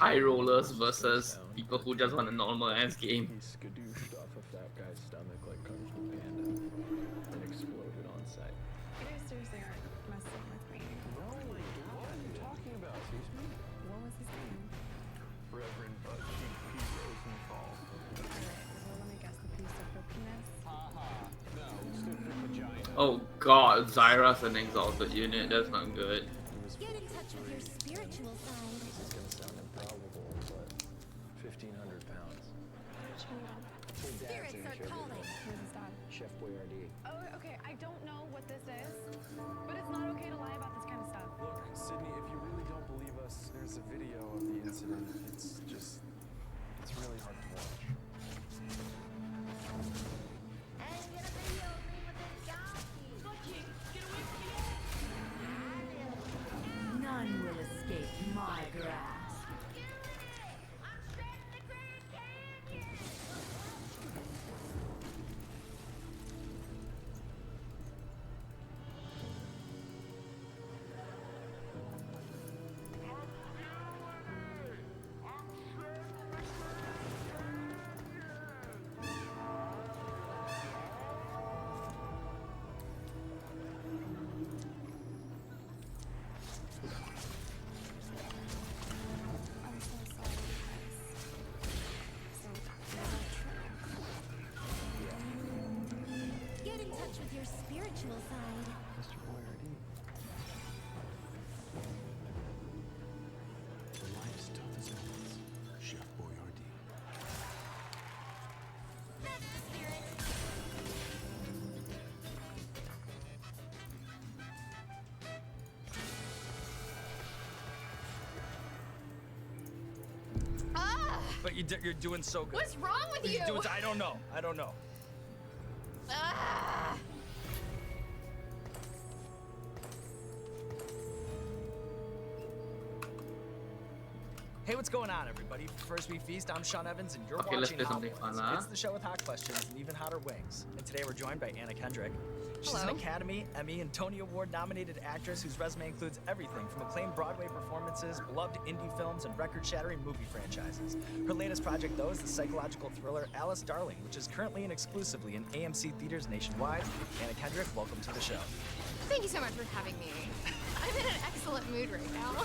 high rollers versus people who just want a normal ass game. He skadooshed off of that guy's stomach like Kung Fu Panda, then exploded on sight. You guys seriously aren't messing with me. No, what are you talking about? Excuse me? What was his name? Reverend Butt Cheek P. Rosenthal. Alright, well let me guess, the piece of brokenness. No, stood for vagina. Oh god, Zyra's an exalted unit, that's not good. Get in touch with your spiritual side. This is gonna sound improbable, but 1,500 pounds. Spirits are calling. Who's his dad? Chef Boyardee. Oh, okay, I don't know what this is, but it's not okay to lie about this kind of stuff. Look, Sydney, if you really don't believe us, there's a video of the incident. It's really hard to watch. None will escape my grasp. I'm so sorry, guys. So, is that true? Get in touch with your spiritual side. Mr. Boyardee. For life's toughest moments, Chef Boyardee. That's the spirit. But you're doing so good. What's wrong with you? I don't know. I don't know. Ah. Hey, what's going on, everybody? First We Feast, I'm Sean Evans, and you're Okay, let's watching play Hot something Ones. fun, huh? It's the show with hot questions and even hotter wings. And today we're joined by Anna Kendrick. She's an Hello. Academy, Emmy, and Tony Award-nominated actress whose resume includes everything from acclaimed Broadway performances, beloved indie films, and record-shattering movie franchises. Her latest project, though, is the psychological thriller Alice Darling, which is currently and exclusively in AMC theaters nationwide. Anna Kendrick, welcome to the show. Thank you so much for having me. I'm in an excellent mood right now,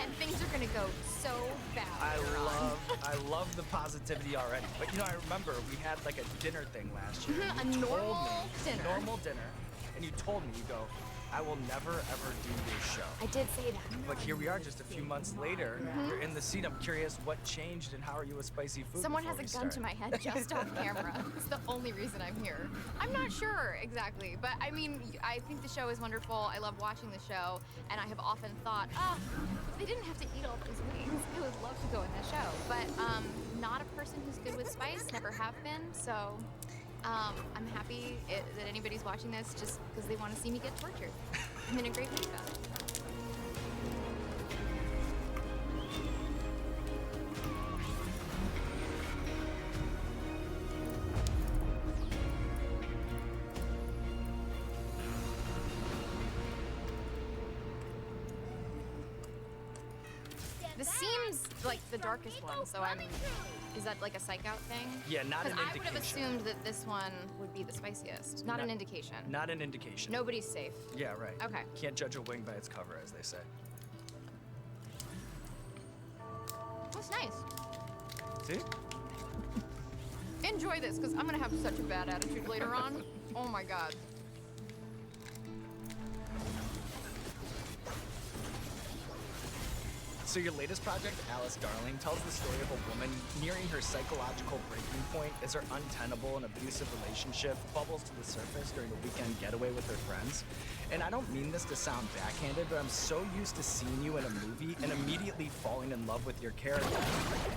and things are gonna go so bad. later on. I love the positivity already. But you know, I remember we had like a dinner thing last year. Mhm, and a you told normal me- dinner. Normal dinner. And you told me, you go, I will never ever do your show. I did say that. But here we are just a few months later. You're in the seat. I'm curious what changed and how are you a spicy food? Someone before has a we gun start? to my head just off camera. It's the only reason I'm here. I'm not sure exactly, but I mean, I think the show is wonderful. I love watching the show, and I have often thought, if they didn't have to eat all those wings, I would love to go in the show. But not a person who's good with spice, never have been. So I'm happy that anybody's watching this just because they want to see me get tortured. I'm in a great mood about it. This seems like the darkest one, so I'm. Is that like a psych out thing? Yeah, not an Because I would have indication. assumed that this one would be the spiciest. Not an indication. Not an indication. Nobody's safe. Yeah, right. Okay. Can't judge a wing by its cover, as they say. That's nice. See? Enjoy this, because I'm gonna have such a bad attitude later on. Oh my god. So your latest project, Alice Darling, tells the story of a woman nearing her psychological breaking point as her untenable and abusive relationship bubbles to the surface during a weekend getaway with her friends. And I don't mean this to sound backhanded, but I'm so used to seeing you in a movie and immediately falling in love with your character.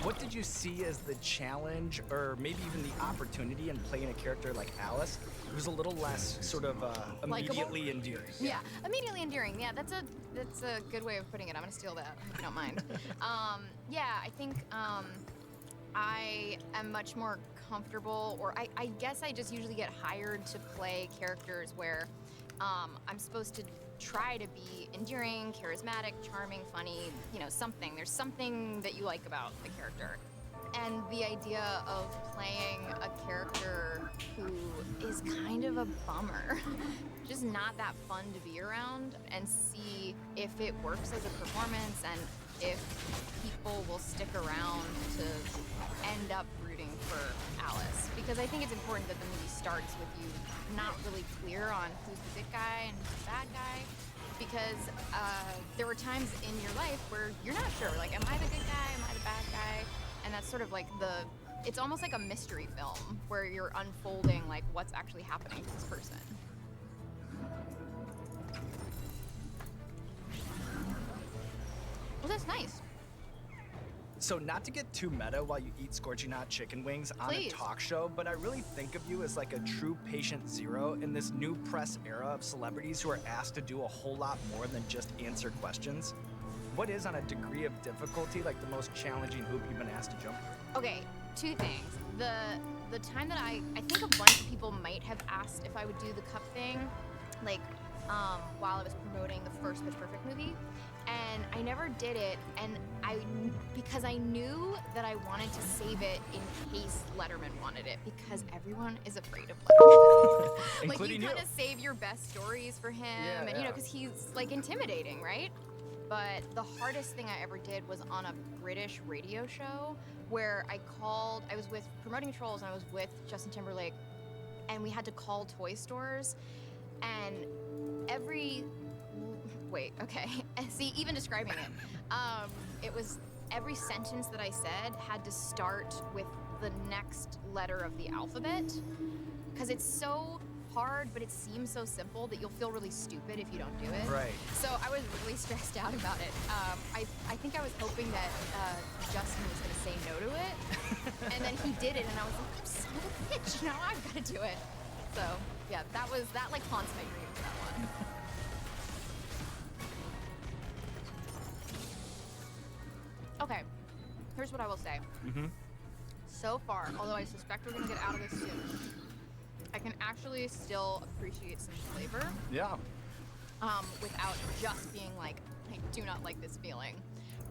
What did you see as the challenge, or maybe even the opportunity in playing a character like Alice, who's a little less sort of immediately endearing? Yeah, immediately endearing. Yeah, that's a good way of putting it. I'm gonna steal that if you don't mind. Yeah, I think I am much more comfortable, or I guess I just usually get hired to play characters where I'm supposed to try to be endearing, charismatic, charming, funny, you know, something. There's something that you like about the character. And the idea of playing a character who is kind of a bummer, just not that fun to be around, and see if it works as a performance and if people will stick around to end up rooting for Alice. Because I think it's important that the movie starts with you not really clear on who's the good guy and who's the bad guy. Because there were times in your life where you're not sure, like, am I the good guy, am I the bad guy? And that's sort of like it's almost like a mystery film where you're unfolding like what's actually happening to this person. Well, that's nice. So not to get too meta while you eat scorching hot chicken wings on Please. a talk show, but I really think of you as like a true patient zero in this new press era of celebrities who are asked to do a whole lot more than just answer questions. What is, on a degree of difficulty, like the most challenging hoop you've been asked to jump through? Okay, two things. The time that I think a bunch of people might have asked if I would do the cup thing, like while I was promoting the first Pitch Perfect movie, and I never did it, and because I knew that I wanted to save it in case Letterman wanted it, because everyone is afraid of Letterman. Like, Including you you. kind of save your best stories for him, Yeah, and you know, yeah. because he's like intimidating, right? But the hardest thing I ever did was on a British radio show where I was with promoting Trolls, and I was with Justin Timberlake, and we had to call toy stores, and see, even describing it was every sentence that I said had to start with the next letter of the alphabet, because it's so hard, but it seems so simple that you'll feel really stupid if you don't do it. Right. So I was really stressed out about it. I think I was hoping that Justin was going to say no to it, and then he did it, and I was like, "You son of a bitch! Now I've got to do it." So yeah, that like haunts my dreams. That one. Okay, here's what I will say. Mm-hmm. So far, although I suspect we're gonna get out of this soon, I can actually still appreciate some flavor. Yeah. Without just being like, I do not like this feeling.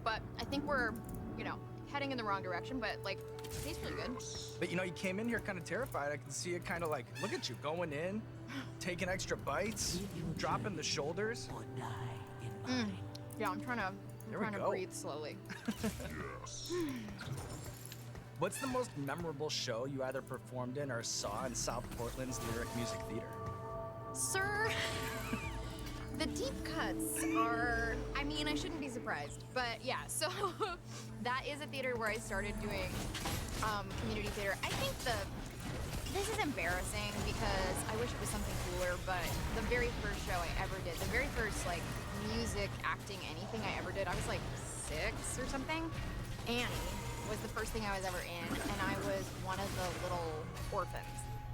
But I think we're, you know, heading in the wrong direction, but like, it tastes really good. But you know, you came in here kind of terrified. I can see it kind of like, look at you going in, taking extra bites, dropping the shoulders. Yeah, I'm trying to There we go. breathe slowly. What's the most memorable show you either performed in or saw in South Portland's Lyric Music Theater? Sir, the deep cuts are, I mean, I shouldn't be surprised, but yeah, so that is a theater where I started doing community theater. I think this is embarrassing because I wish it was something cooler, but the very first show I ever did, the very first like music, acting, anything I ever did, I was like 6 or something. Annie was the first thing I was ever in, and I was one of the little orphans.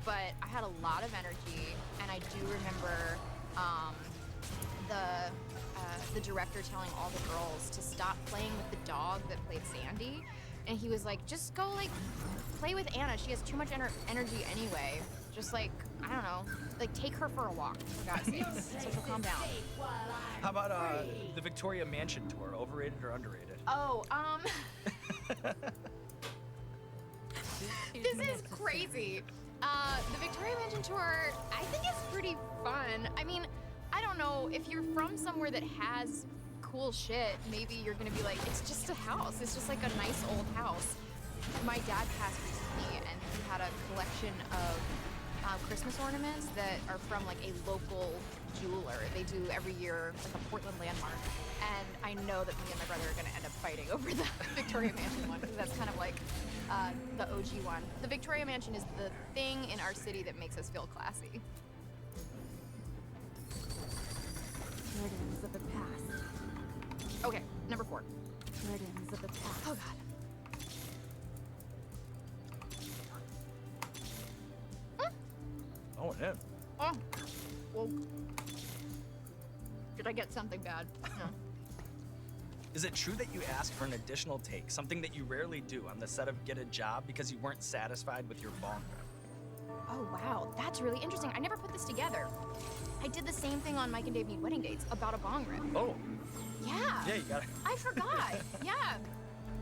But I had a lot of energy, and I do remember the director telling all the girls to stop playing with the dog that played Sandy, and he was like, just go like play with Anna. She has too much energy anyway. Just like, I don't know, like take her for a walk, for God's sakes, so she'll calm down. How about the Victoria Mansion tour? Overrated or underrated? Oh, this is crazy. The Victoria Mansion tour, I think is pretty fun. I mean, I don't know, if you're from somewhere that has cool shit, maybe you're gonna be like, it's just a house. It's just like a nice old house. My dad passed recently, and he had a collection of Christmas ornaments that are from like a local jeweler. They do every year like a Portland landmark, and I know that me and my brother are gonna end up fighting over the Victoria Mansion one, because that's kind of like the OG one. The Victoria Mansion is the thing in our city that makes us feel classy. Burdens of the past. Okay, number 4. Burdens of the past. Oh God. Oh, yeah. Oh, well, did I get something bad? No. Is it true that you asked for an additional take, something that you rarely do on the set of Get a Job because you weren't satisfied with your bong rep? Oh wow, that's really interesting. I never put this together. I did the same thing on Mike and Dave Need Wedding Dates about a bong rip. Oh, Yeah. yeah, you got it. I forgot. Yeah.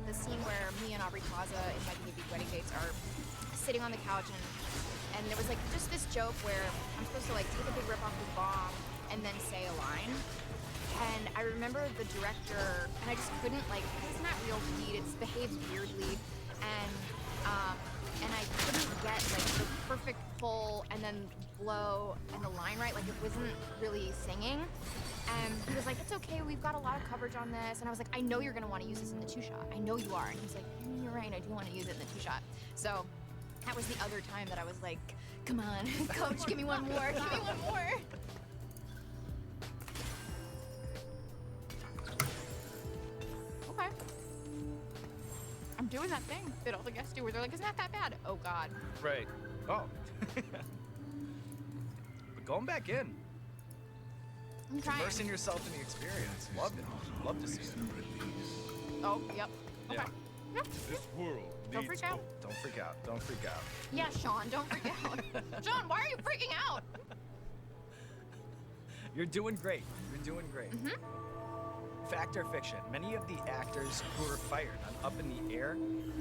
The scene where me and Aubrey Plaza in Mike and Dave Need Wedding Dates are sitting on the couch and there was like just this joke where I'm supposed to like take a big rip off the bong and then say a line. And I remember the director, and I just couldn't like, it's not real weed, it behaves weirdly, and I couldn't get like the perfect pull and then blow and the line right, like it wasn't really singing. And he was like, it's okay, we've got a lot of coverage on this. And I was like, I know you're gonna wanna use this in the two-shot. I know you are. And he's like, you're right, I do wanna use it in the two-shot. So that was the other time that I was like, come on, coach, give me one more, give me one more. Okay. I'm doing that thing that all the guests do where they're like, it's not that bad. Oh God. Right. Oh. But going back in, I'm trying. immersing yourself in the experience. Love it. Love to see it. Oh, yep. Okay. Yeah. Yep. This world Don't needs freak out. hope. Don't freak out. Don't freak out. Yeah, Sean, don't freak out. Sean, why are you freaking out? You're doing great. You're doing great. Mm-hmm. Fact or fiction, many of the actors who were fired on Up in the Air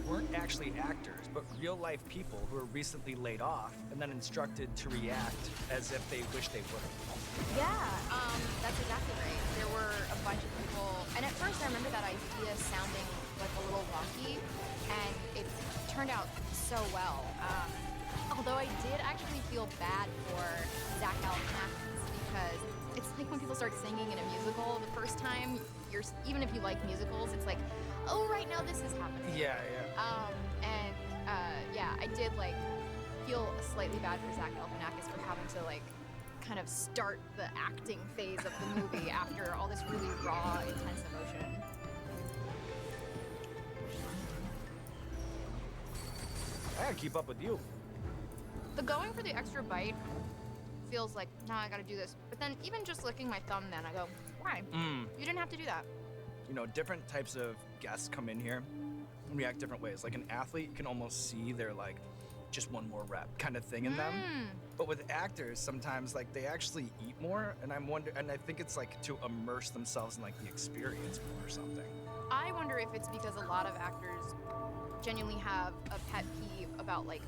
weren't actually actors, but real-life people who were recently laid off and then instructed to react as if they wish they would have. Yeah, that's exactly right. There were a bunch of people, and at first I remember that idea sounding like a little wonky, and it turned out so well. Although I did actually feel bad for Zach Galifianakis because it's like when people start singing in a musical the first time, even if you like musicals, it's like, oh, right now this is happening. Yeah. Yeah, I did like feel slightly bad for Zach Galifianakis for having to like kind of start the acting phase of the movie after all this really raw, intense emotion. I gotta keep up with you. The going for the extra bite feels like, nah, I gotta do this. But then even just licking my thumb then, I go, why? You didn't have to do that. You know, different types of guests come in here and react different ways. Like an athlete, you can almost see their like, just one more rep kind of thing in them. But with actors, sometimes like they actually eat more, and I think it's like to immerse themselves in like the experience more or something. I wonder if it's because a lot of actors genuinely have a pet peeve about like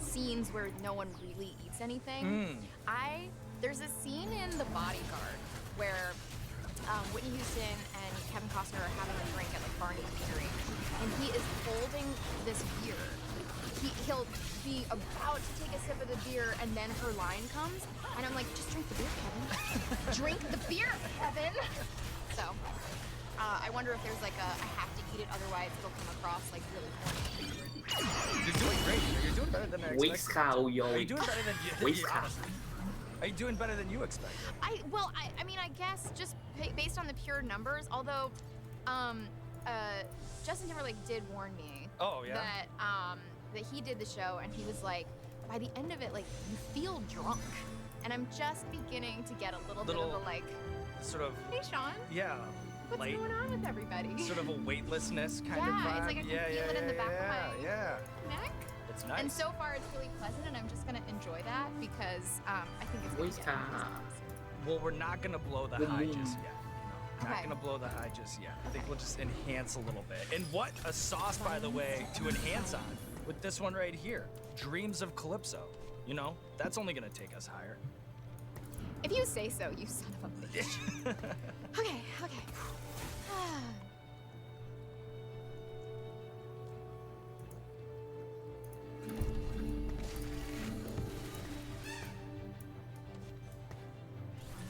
scenes where no one really eats anything. There's a scene in The Bodyguard where Whitney Houston and Kevin Costner are having a drink at like Barney's Eatery, and he is holding this beer. He'll be about to take a sip of the beer, and then her line comes, and I'm like, just drink the beer, Kevin. Drink the beer, Kevin. So, I wonder if there's like a I have to eat it, otherwise it'll come across like really corny. You're doing great. You're doing better than I expected. Whiskau, yo. Are you doing better than you Whiskau. honestly? Are you doing better than you expected? I mean, I guess just based on the pure numbers, although, Justin Timberlake did warn me Oh, yeah? that he did the show, and he was like, by the end of it, like, you feel drunk. And I'm just beginning to get a little bit of a, like, Sort of, hey, Sean, yeah, what's light, going on with everybody? sort of a weightlessness kind of Yeah, vibe. it's like I can feel it in the back of my Yeah. neck. It's nice. And so far, it's really pleasant, and I'm just gonna enjoy that because I think it's gonna get Whiskau. Well, we're not gonna blow the high just yet. Not Okay. gonna blow the high just yet. I think we'll just enhance a little bit. And what a sauce, by the way, to enhance on with this one right here. Dreams of Calypso. You know, that's only gonna take us higher. If you say so, you son of a bitch. Okay.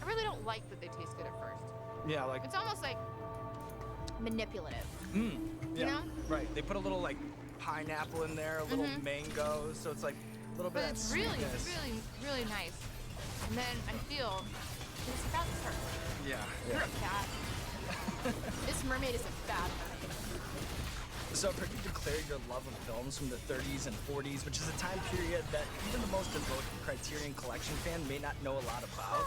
I really don't like that they taste good at first. Yeah, like, It's almost like manipulative. yeah, you know? right. They put a little like pineapple in there, a little mango, so it's like a little bit But of it's really, sweetness. really, really nice. And then I feel it's about to start. Yeah, You're yeah. a bad. This mermaid is a bad mermaid. So I've heard you declare your love of films from the 30s and 40s, which is a time period that even the most devoted Criterion Collection fan may not know a lot about.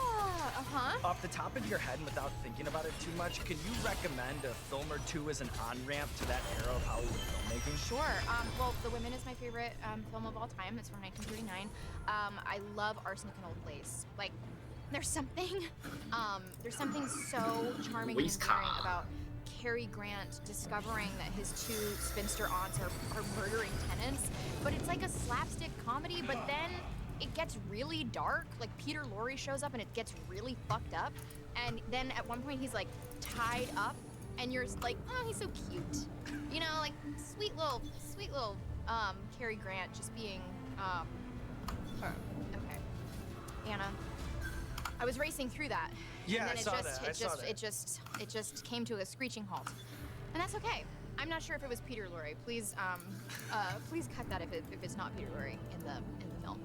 Off the top of your head and without thinking about it too much, can you recommend a film or two as an on-ramp to that era of Hollywood filmmaking? Sure. Well, The Women is my favorite film of all time. It's from 1939. I love Arsenic and Old Lace. Like, there's something so charming and Whisker. endearing about Cary Grant discovering that his two spinster aunts are murdering tenants, but it's like a slapstick comedy, but then it gets really dark. Like Peter Lorre shows up and it gets really fucked up, and then at one point he's like tied up, and you're like, oh, he's so cute, you know, like sweet little Cary Grant just being okay, Anna. I was racing through that. Yeah, and then I saw that. It just came to a screeching halt, and that's okay. I'm not sure if it was Peter Lorre. Please, please cut that if it's not Peter Lorre in the film.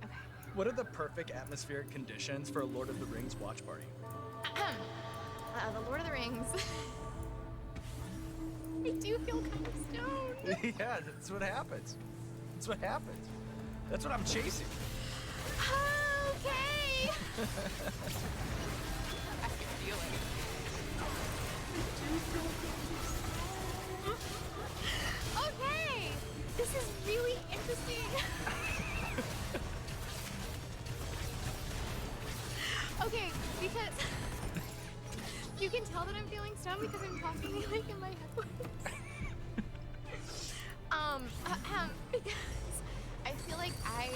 Okay. What are the perfect atmospheric conditions for a Lord of the Rings watch party? The Lord of the Rings. I do feel kind of stoned. Yeah, that's what happens. That's what happens. That's what I'm chasing. Okay. I can feel it. Okay. This is really interesting. Okay, because you can tell that I'm feeling stoned because I'm talking like in my headphones. Because I feel like I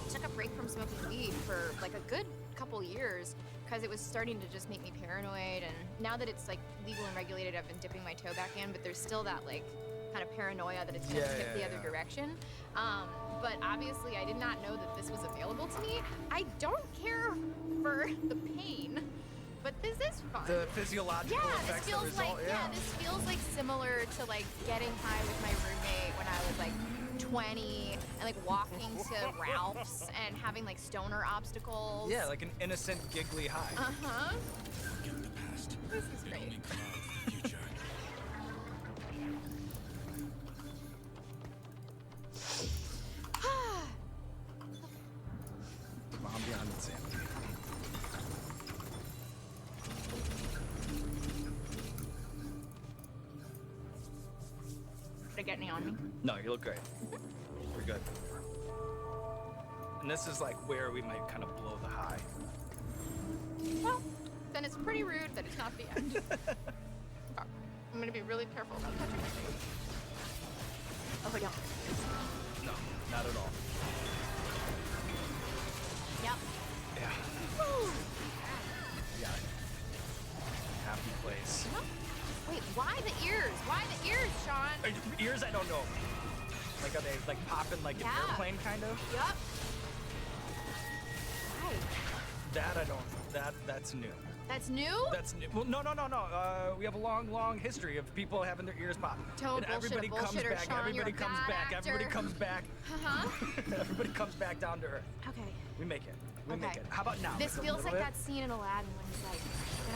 took a break from smoking weed for like a good couple years because it was starting to just make me paranoid, and now that it's like legal and regulated, I've been dipping my toe back in, but there's still that like kind of paranoia that it's gonna tip the other direction. But obviously I did not know that this was available to me. I don't care for the pain, but this is fun. The physiological effects this feels that result, like this feels like similar to like getting high with my roommate when I was like 20 and like walking to Ralph's and having like stoner obstacles. Yeah, like an innocent giggly high. Uh-huh. This is great. Mom beyond insanity. Did I get any on me? No, you look great. We're good. And this is like where we might kind of blow the high. Well, then it's pretty rude that it's not the end. I'm gonna be really careful about touching my face. Oh, I don't. No, not at all. Yep. Yeah. Woo. Yeah. Happy place. No. Wait, why the ears? Why the ears, Sean? Ears, I don't know. Like, are they like popping like an airplane kind of? Yup. Why? That I don't. That's new. That's new? That's new. Well, no. We have a long history of people having their ears pop. Total And everybody comes bullshitter, back. Sean, Everybody you're a comes bad back. actor. Everybody comes back. Uh-huh. Everybody comes back down to earth. Okay. We make it. We Okay. make it. How about now? This Like a feels little like bit? that scene in Aladdin when he's like,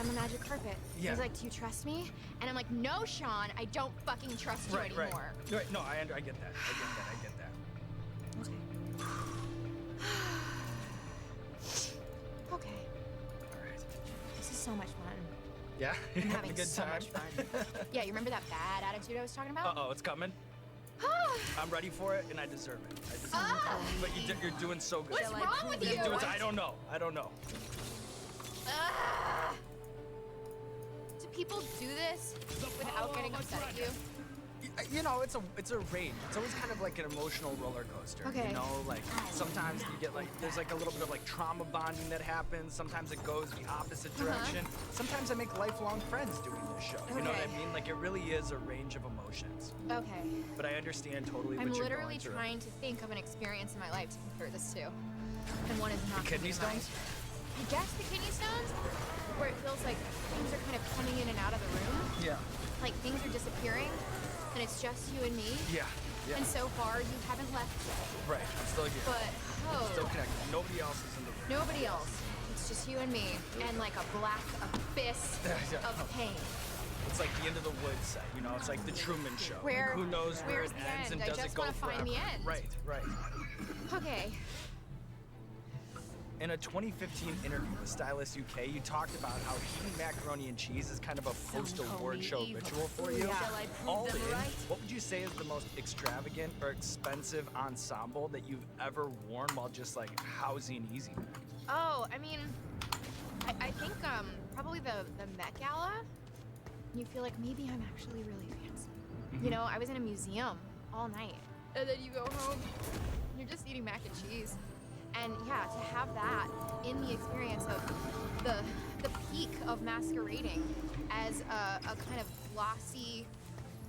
I'm a magic carpet. Yeah. He's like, do you trust me? And I'm like, no, Sean, I don't fucking trust you Right. anymore. Right. No, I get that. I get that. Okay. All right. This is so much fun. Yeah. I'm Having having a good so time. much fun. Yeah, you remember that bad attitude I was talking about? Uh-oh, it's coming. I'm ready for it, and I deserve it. I deserve Ah! it. But you're doing so good. What's wrong with you? I don't know. Ah! Do people do this without getting upset at you? You know, it's a range. It's always kind of like an emotional roller coaster. Okay. You know, like sometimes you get like there's like a little bit of like trauma bonding that happens. Sometimes it goes the opposite direction. Sometimes I make lifelong friends doing this show. You know what I Okay. mean? Like it really is a range of emotions. Okay. But I understand totally I'm what you're literally going through. trying to think of an experience in my life to compare this to. And one is not Kidney coming to mind. stones? I guess the kidney stones, where it feels like things are kind of coming in and out of the room. Yeah. Like things are disappearing, and it's just you and me. Yeah. Yeah. And so far, you haven't left. Right. I'm still here. But, Still oh, connected. Nobody else is in the room. nobody else. It's just you and me, and like a black abyss Yeah. of pain. It's like the end of the woods set, you know? It's like the Truman Show. Like, Where- who knows where where's it the ends end? and I does just it go wanna find forever? the end. Right. Okay. In a 2015 interview with Stylist UK, you talked about how eating macaroni and cheese is kind of a post-award show ritual for you. All in, what would you say is the most extravagant or expensive ensemble that you've ever worn while just like housing Easy Mac? Oh, I mean, I think probably the Met Gala. You feel like maybe I'm actually really fancy. You know, I was in a museum all night, and then you go home, and you're just eating mac and cheese. And yeah, to have that in the experience of the peak of masquerading as a kind of glossy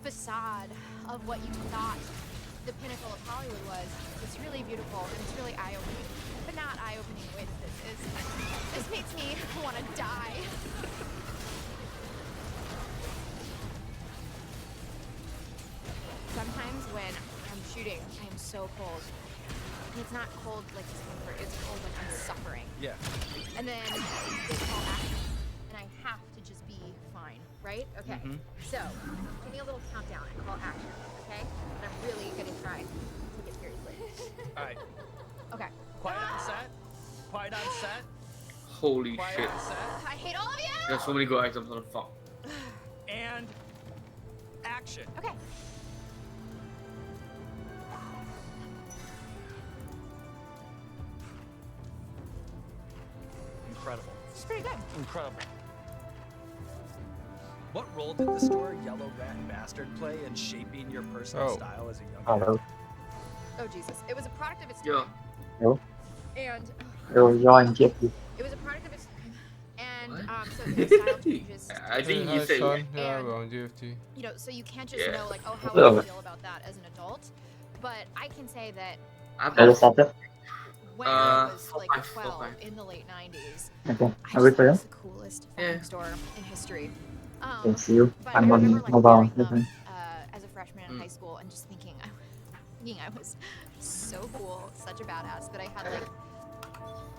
facade of what you thought the pinnacle of Hollywood was, it's really beautiful and it's really eye-opening. But not eye-opening with this makes me want to die. Sometimes when I'm shooting, I am so cold. And it's not cold like discomfort, it's cold like I'm suffering. Yeah. And then they call action, and I have to just be fine, right? Okay. So, give me a little countdown and call action, okay? And I'm really gonna try to take it seriously. All right. Okay. Quiet on set. Quiet on set. Holy Quiet shit. on set. I hate all of you! There's so many good items on the fuck. And action. Okay. Incredible. It's pretty good. Incredible. What role did the store Yellow Rat and Bastard play in shaping your personal style as a young man? Oh, Jesus. It was a product of its Yeah. time. Yo, And yo, I'm Jeffy. it was a product of its time. And What? so the style changes. I think Hey, you hi, said son. Yeah, And- we're on GFT. You know, so you can't just Yeah. know like, oh, how Hello. would I feel about that as an adult? But I can say that I've Hello, got Santa. when I was like okay, 12 okay. in the late 90s, Okay, I are just we thought it for was the coolest fucking Yeah. store in history. Thanks you. But I'm I on remember like mobile. wearing them Okay. as a freshman in high school and just thinking I was so cool, such a badass that I had like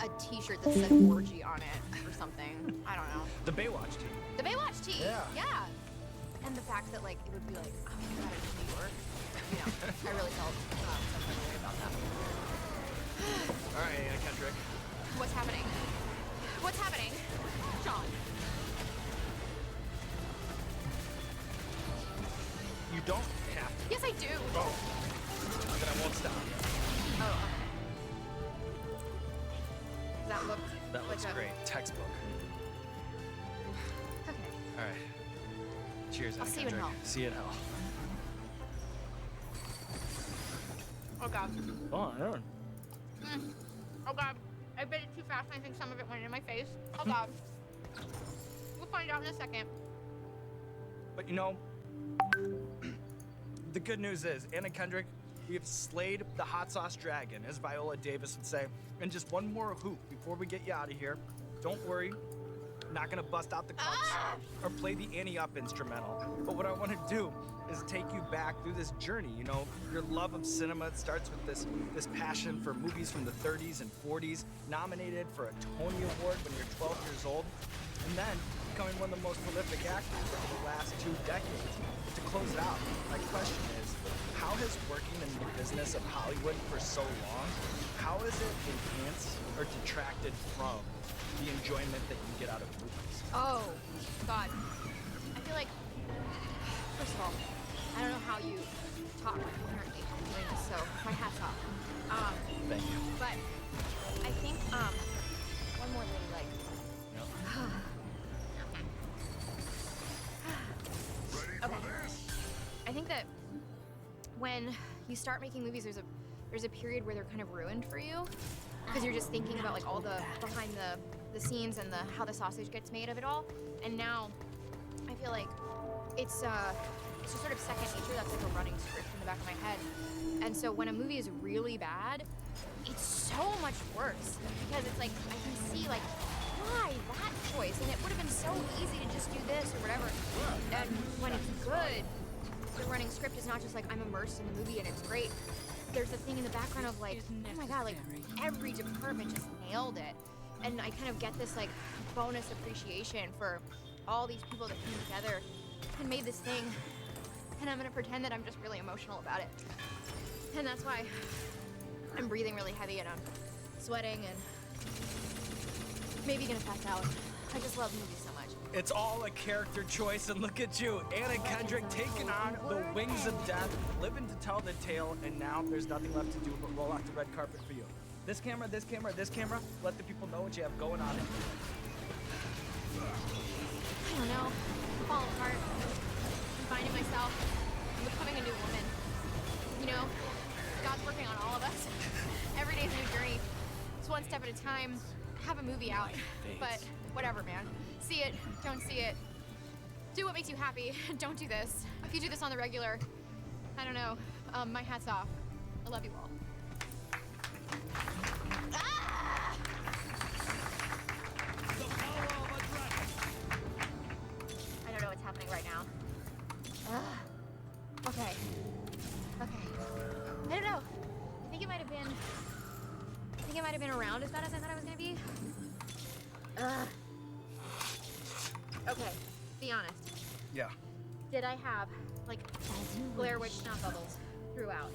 a t-shirt that said orgy on it or something. I don't know. The Baywatch team. The Baywatch tee. Yeah. And the fact that like it would be like, oh my god, it's New York. You know, I really felt some kind of way about that. All right, Anna Kendrick. What's happening? What's happening? John. You don't have to. Yes, I do. Oh. Then I won't stop. Oh, okay. Does that look That like looks a... great. Textbook. Okay. All right. Cheers, I'll Anna see you in Kendrick. hell. See you in hell. Oh god. Oh, Aaron. Oh god. I bit it too fast and I think some of it went in my face. Oh god. We'll find out in a second. But you know, the good news is, Anna Kendrick, we have slayed the hot sauce dragon, as Viola Davis would say. And just one more hoop before we get you out of here. Don't worry, not gonna bust out the cups or play the Annie Up instrumental. But what I want to do is take you back through this journey. You know, your love of cinema, it starts with this passion for movies from the 30s and 40s, nominated for a Tony Award when you're 12 years old, and then becoming one of the most prolific actors over the last 2 decades. To close it out, my question is, how has working in the business of Hollywood for so long, how has it enhanced or detracted from the enjoyment that you get out of movies? Oh god. I feel like, first of all, I don't know how you talk apparently doing this, so my hat's off. Thank you. But I think one more little like okay. I think that when you start making movies, there's a period where they're kind of ruined for you because you're just thinking about like all the behind the scenes and how the sausage gets made of it all. And now I feel like it's just sort of second nature. That's like a running script in the back of my head. And so when a movie is really bad, it's so much worse because it's like I can see like why that choice, and it would have been so easy to just do this or whatever. And when it's good, the running script is not just like I'm immersed in the movie and it's great. There's a thing in the background of like, oh my god, like every department just nailed it. And I kind of get this like bonus appreciation for all these people that came together and made this thing. And I'm gonna pretend that I'm just really emotional about it. And that's why I'm breathing really heavy and I'm sweating and maybe gonna pass out. I just love movies so much. It's all a character choice, and look at you, Anna Kendrick taking on the wings of death, living to tell the tale, and now there's nothing left to do but roll out the red carpet for you. This camera, this camera, this camera, let the people know what you have going on. I don't know. I'm falling apart. I'm finding myself. I'm becoming a new woman. You know, God's working on all of us. Every day's a new journey. It's one step at a time. Have a movie out. But whatever, man. See it, don't see it. Do what makes you happy. Don't do this. If you do this on the regular, I don't know. My hat's off. I love you all. Ah! I don't know what's happening right now. Okay. Okay. I don't know. I think it might have been around as bad as I thought it was gonna be. Okay, be honest. Yeah. Did I have, like, Blair Witch snot bubbles throughout?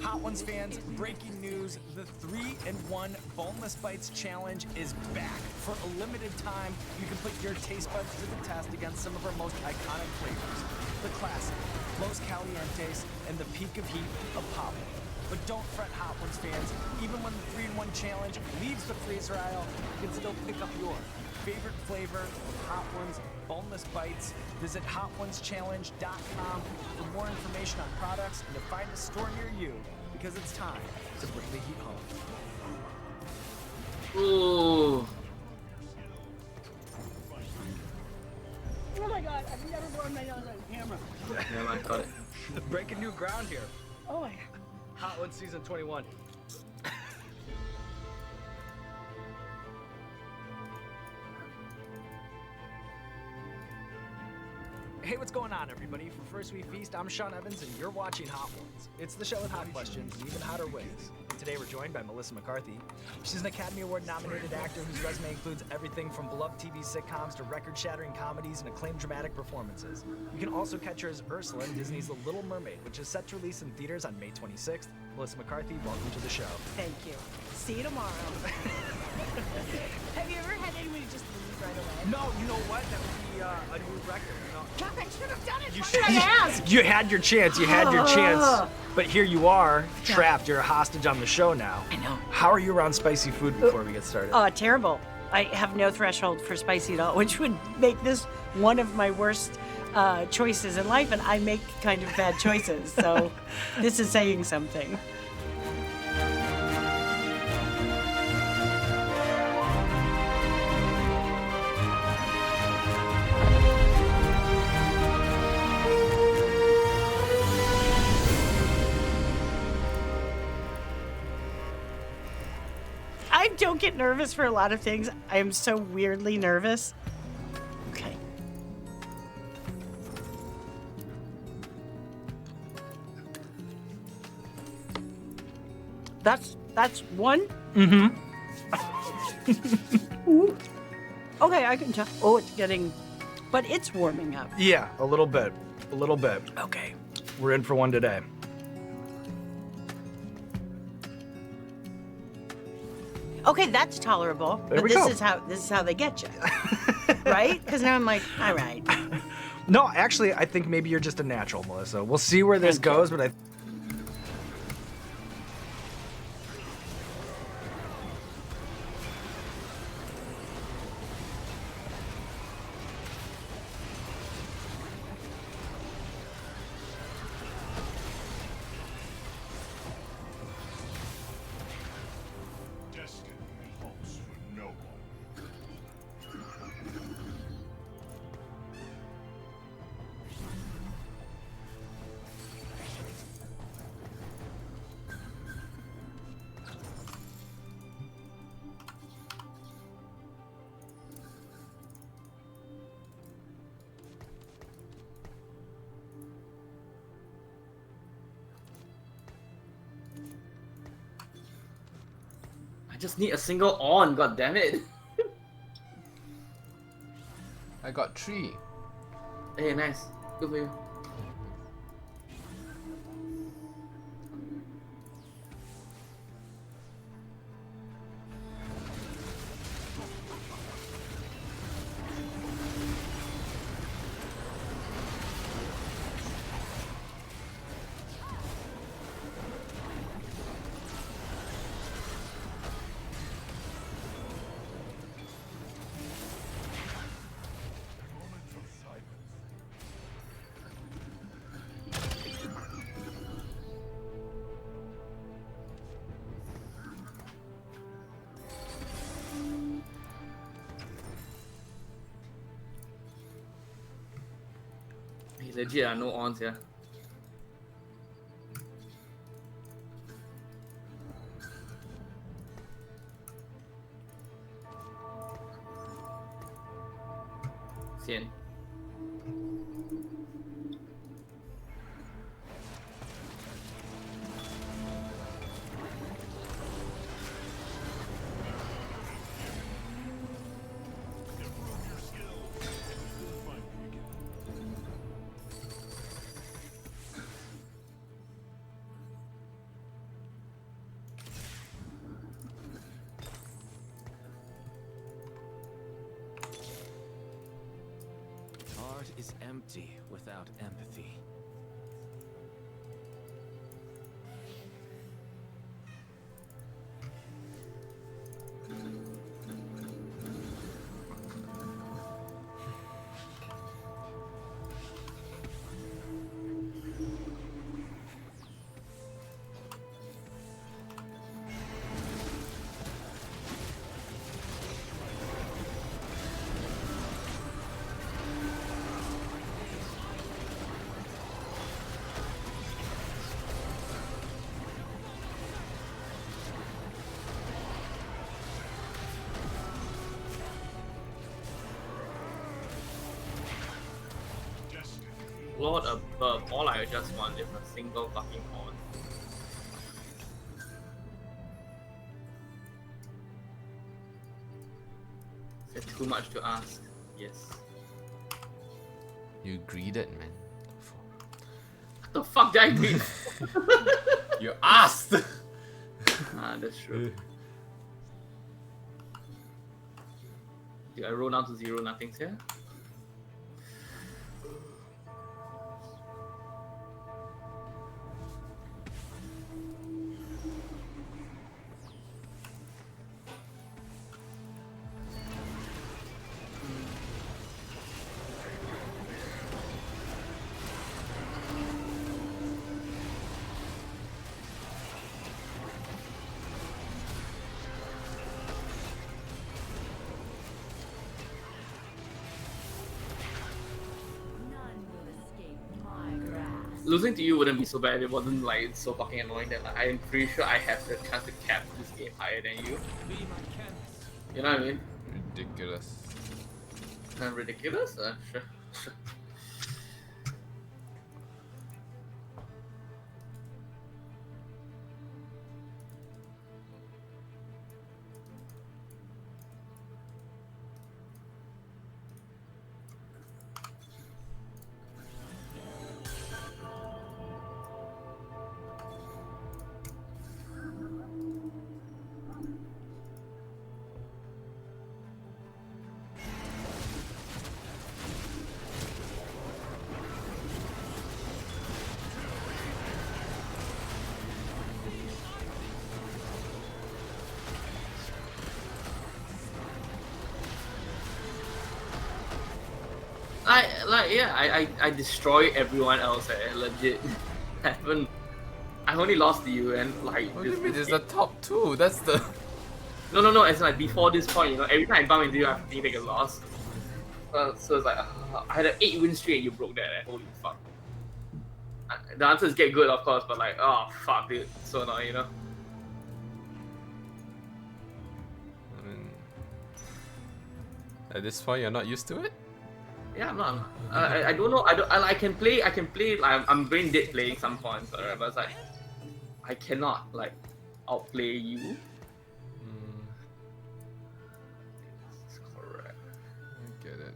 Hot Ones fans, breaking news, the 3-in-1 Boneless Bites Challenge is back. For a limited time, you can put your taste buds to the test against some of our most iconic flavors. The classic, Los Calientes, and the peak of heat of Pablo. But don't fret, Hot Ones fans. Even when the 3-in-1 challenge leaves the freezer aisle, you can still pick up your favorite flavor of Hot Ones Boneless Bites. Visit HotOnesChallenge.com for more information on products and to find a store near you, because it's time to bring the heat home. Ooh. Oh my god, I've never blown my nose on camera. Yeah, I got it. Breaking new ground here. Oh my god. Hot Ones Season 21. Hey, what's going on, everybody? For First We Feast, I'm Sean Evans, and you're watching Hot Ones. It's the show with hot questions and even hotter ways. And today we're joined by Melissa McCarthy. She's an Academy Award-nominated actor whose resume includes everything from beloved TV sitcoms to record-shattering comedies and acclaimed dramatic performances. You can also catch her as Ursula in Disney's The Little Mermaid, which is set to release in theaters on May 26th. Melissa McCarthy, welcome to the show. Thank you. See you tomorrow. Have you ever had anybody just leave right away? No, you know what? That would be a new record. No. God, I should have done it. You Why should. did I ask? You had your chance. You had your chance. But here you are, trapped. You're a hostage on the show now. I know. How are you around spicy food before we get started? Terrible. I have no threshold for spicy at all, which would make this one of my worst choices in life, and I make kind of bad choices. So this is saying something. I don't get nervous for a lot of things. I am so weirdly nervous. Okay. That's one. Mm-hmm. Okay, I can tell. Oh, it's getting, but it's warming up. Yeah, a little bit. A little bit. Okay. We're in for one today. Okay, that's tolerable. There but we this go. This is how they get you, right? Because now I'm like, all right. No, actually, I think maybe you're just a natural, Melissa. We'll see where this Thank you. goes, but I. Destiny halts for no one. I just need a single on, god damn it. I got 3. Hey, nice. Good for you. Legit, no ons, yeah. Sian. Art is empty without empathy. Lord above, all I just want is a single fucking horn. Is it too much to ask? Yes. You greeted, man. What the fuck did I greet? You asked! Ah, that's true. Did I roll down to 0, nothing's here? Losing to you wouldn't be so bad if it wasn't like so fucking annoying that like, I'm pretty sure I have the chance to cap this game higher than you. You know what I mean? Ridiculous. Ridiculous? Sure. I destroy everyone else. Legit. I only lost to you and like. What do you mean? It's the top 2. That's the. No. It's like before this point, you know, every time I bump into you, I think take a loss. So it's like I had an 8 win streak and you broke that. Holy fuck. The answer is get good, of course, but like, oh fuck, dude, so annoying, you know. I mean, at this point, you're not used to it. Yeah, I'm not. I don't know. I can play. Like, I'm brain dead playing some points, alright, but it's like I cannot like outplay you. That's correct. I get it.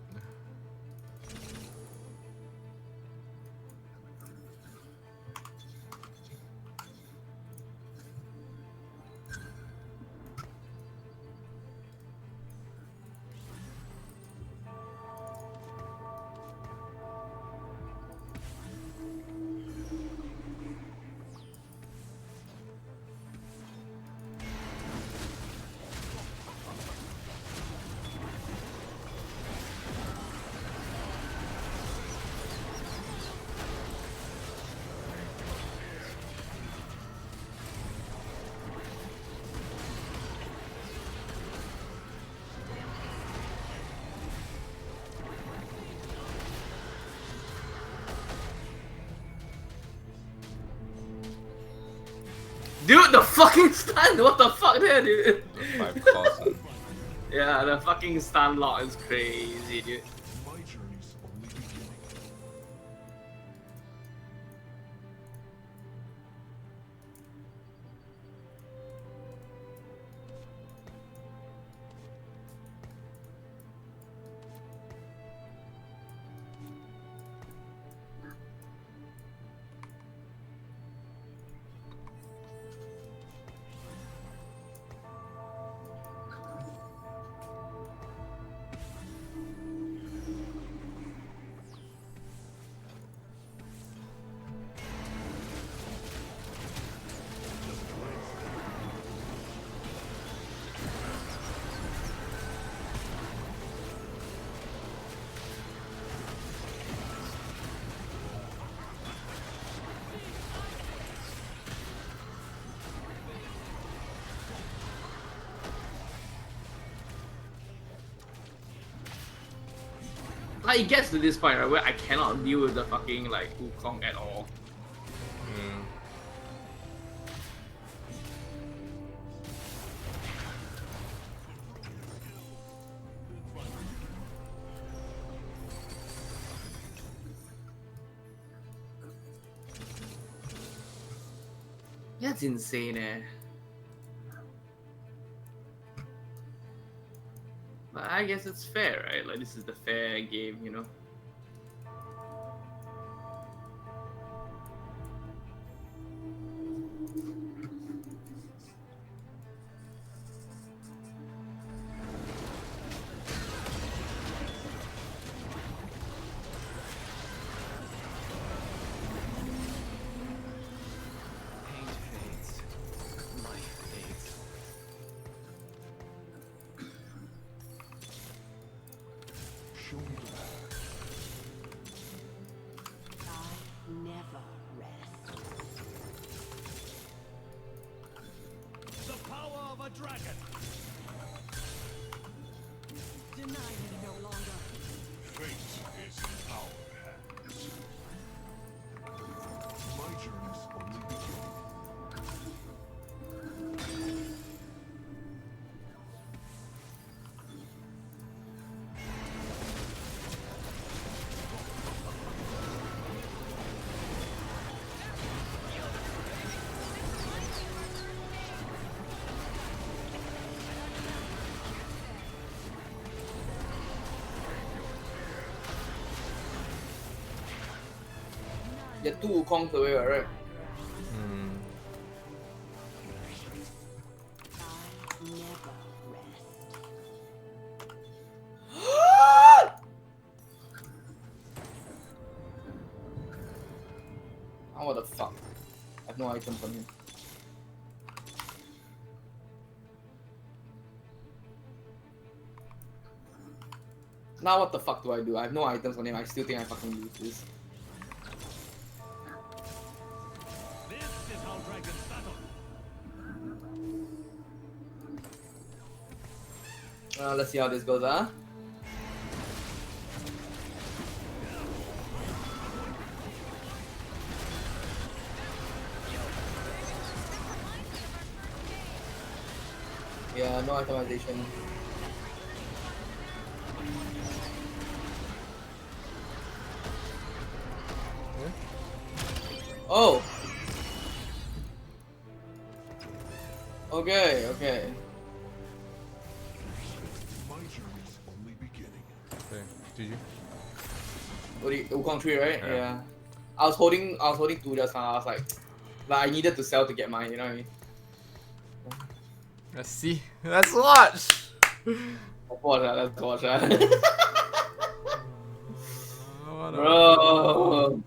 Dude, the fucking stun! What the fuck there, dude? The 5 cost. Yeah, the fucking stun lock is crazy, dude. My journey's only beginning. Like, it gets to this point, right, where I cannot deal with the fucking, like, Wukong at all. That's insane, eh? But I guess it's fair, right? Like, this is the fair game, you know? Pain fades. Life fades. Show me the path. I never rest. The power of a dragon. Deny me no longer. Fate is in our hands. My journey's only beginning. You're 2 Wukongs away, right? I never rest. Oh, what the fuck? I have no items on him. Now what the fuck do I do? I have no items on him. I still think I fucking lose this. This is how dragons battle. Let's see how this goes, huh? Yeah, no itemization. Oh! Okay, okay. My journey's only beginning. Okay, GG. What do you, Wukong 3, right? Yeah. Yeah. I was holding 2 just now. I was like I needed to sell to get mine, you know what I mean? Let's see. Let's watch! Let's watch that, let's watch that. What a- Bro!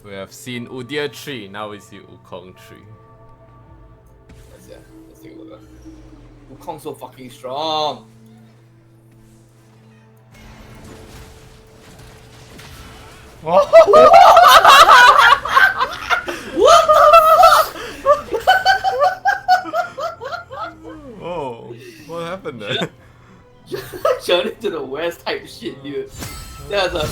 We have seen Udyr 3, now we see Wukong 3. Let's take a look. Wukong's so fucking strong. What Oh, what happened there? Journey to the West type shit, dude. That's a